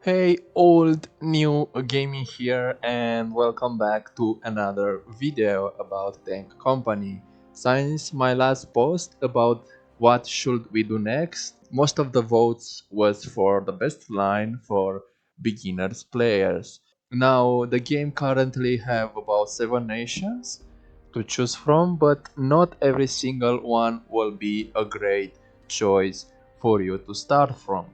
Hey, old new gaming here, and welcome back to another video about Tank Company. Since my last post about what should we do next, most of the votes was for the best line for beginners players. Now the game currently have about 7 nations to choose from, but not every single one will be a great choice for you to start from.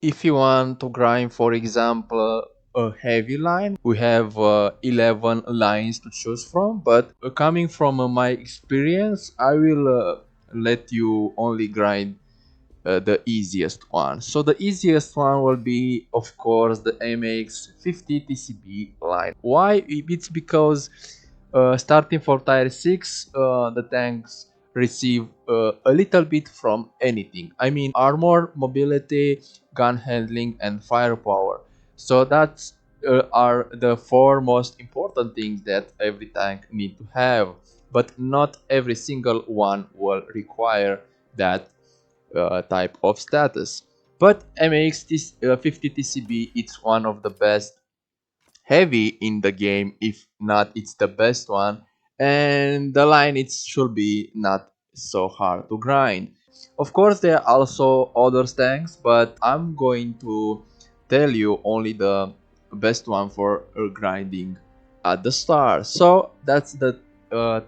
If you want to grind, for example, a heavy line, we have 11 lines to choose from, but coming from my experience, I will let you only grind the easiest one. So the easiest one will be, of course, the MX 50 TCB line. Why? It's because starting for tier 6, the tanks receive a little bit from anything. I mean, armor, mobility, gun handling, and firepower. So that's are the four most important things that every tank need to have. But not every single one will require that type of status. But MX 50 TCB, it's one of the best heavy in the game, if not it's the best one, and the line it should be not so hard to grind. Of course there are also other tanks, but I'm going to tell you only the best one for grinding at the start. So that's the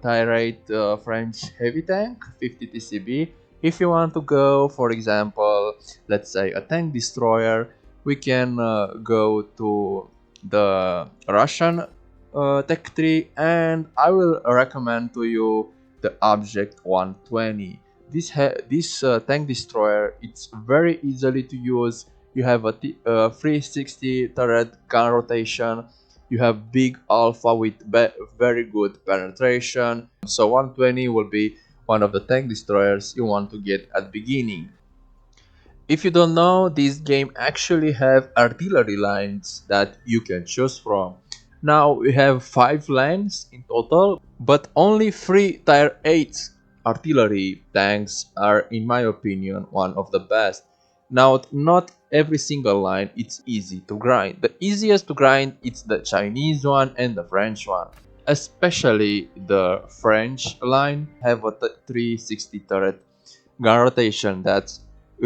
Tyrate French heavy tank 50 TCB. If you want to go, for example, let's say a tank destroyer, we can go to the Russian tech tree, and I will recommend to you the Object 120. This tank destroyer, it's very easily to use. You have a 360 turret gun rotation. You have big alpha with very good penetration. So 120 will be one of the tank destroyers you want to get at beginning. If you don't know, this game actually have artillery lines that you can choose from. Now we have 5 lines in total, but only 3 tier 8 artillery tanks are, in my opinion, one of the best. Now not every single line it's easy to grind. The easiest to grind it's the Chinese one and the French one. Especially the French line have a 360 turret gun rotation that's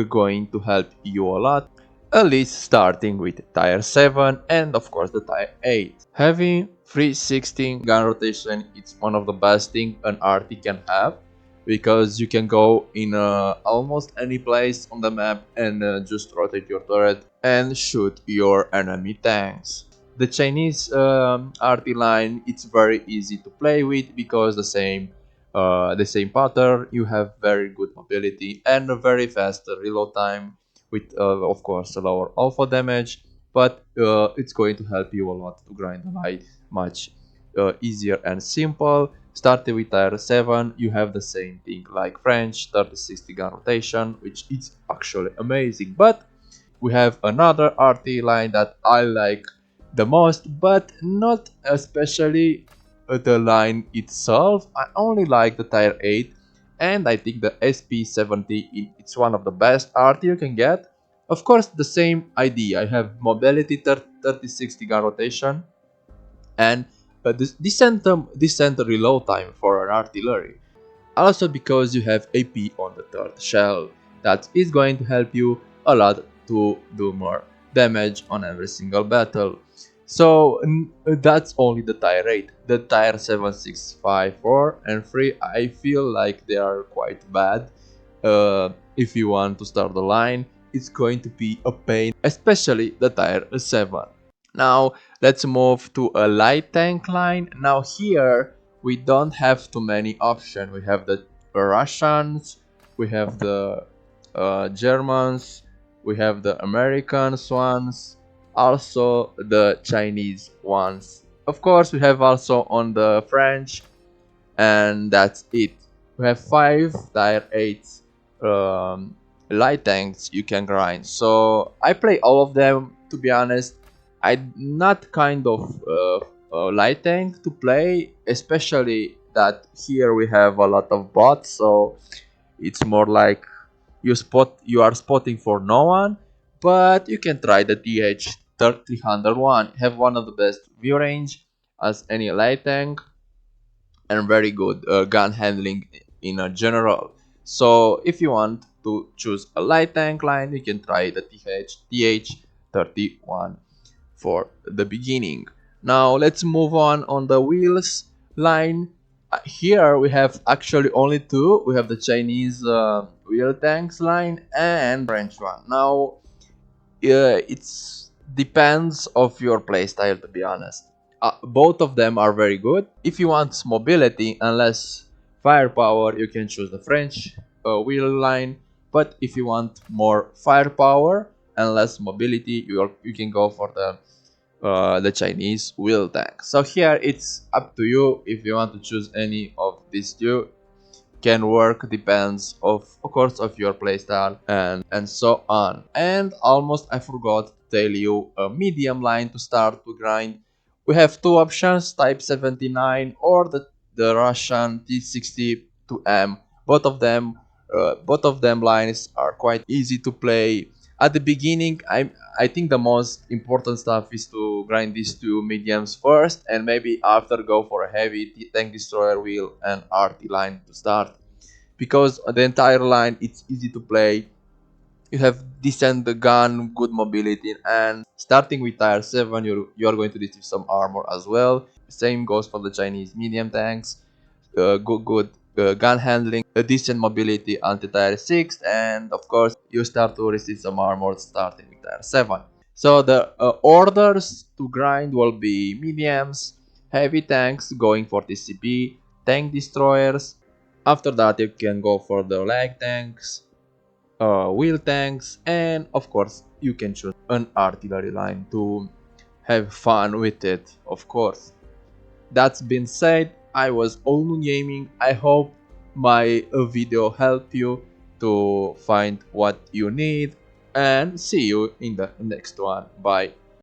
going to help you a lot, at least starting with tier 7 and of course the tier 8. Having 316 gun rotation is one of the best thing an RT can have, because you can go in almost any place on the map and just rotate your turret and shoot your enemy tanks. The Chinese RT line, it's very easy to play with because the same pattern. You have very good mobility and a very fast reload time with of course a lower alpha damage, but it's going to help you a lot to grind the light much easier and simple. Starting with tier 7, you have the same thing like French 30-60 gun rotation, which is actually amazing. But we have another RT line that I like the most, but not especially the line itself. I only like the tier 8, and I think the SP70 it's one of the best RT you can get. Of course, the same idea. I have mobility 30-60 gun rotation and decent reload time for an artillery. Also because you have AP on the third shell, that is going to help you a lot to do more damage on every single battle. So that's only the tier 8. The tier 7, 6, 5, 4 and 3, I feel like they are quite bad. If you want to start the line, it's going to be a pain, especially the tier 7. Now let's move to a light tank line. Now here we don't have too many options. We have the Russians, we have the Germans, we have the Americans ones, also the Chinese ones. Of course, we have also on the French, and that's it. We have 5 tier 8 light tanks you can grind. So I play all of them, to be honest. I'm not kind of light tank to play, especially that here we have a lot of bots, so it's more like you are spotting for no one, but you can try the 301. Have one of the best view range as any light tank and very good gun handling in a general. So if you want to choose a light tank line, you can try the TH31 for the beginning. Now let's move on the wheels line. Here we have actually only two. We have the Chinese wheel tanks line and French one. Now it's depends of your playstyle, to be honest. Both of them are very good. If you want mobility and less firepower, you can choose the French wheel line. But if you want more firepower and less mobility, you can go for the Chinese wheel tank. So here it's up to you if you want to choose any of these two. Can work, depends of course of your playstyle and so on. And almost I forgot to tell you a medium line to start to grind. We have two options, type 79 or the Russian T62M. Both of them lines are quite easy to play. At the beginning, I think the most important stuff is to grind these two mediums first, and maybe after go for a heavy tank destroyer wheel and RT line to start. Because the entire line it's easy to play. You have decent gun, good mobility, and starting with tier 7, you're going to receive some armor as well. Same goes for the Chinese medium tanks. Good gun handling, a decent mobility until tier 6, and of course you start to receive some armor starting with tier 7. So the orders to grind will be mediums, heavy tanks going for TCP, tank destroyers. After that you can go for the lag tanks, wheel tanks, and of course you can choose an artillery line to have fun with it, of course. That's been said, I was Olnu Gaming. I hope my video helped you to find what you need, and see you in the next one. Bye.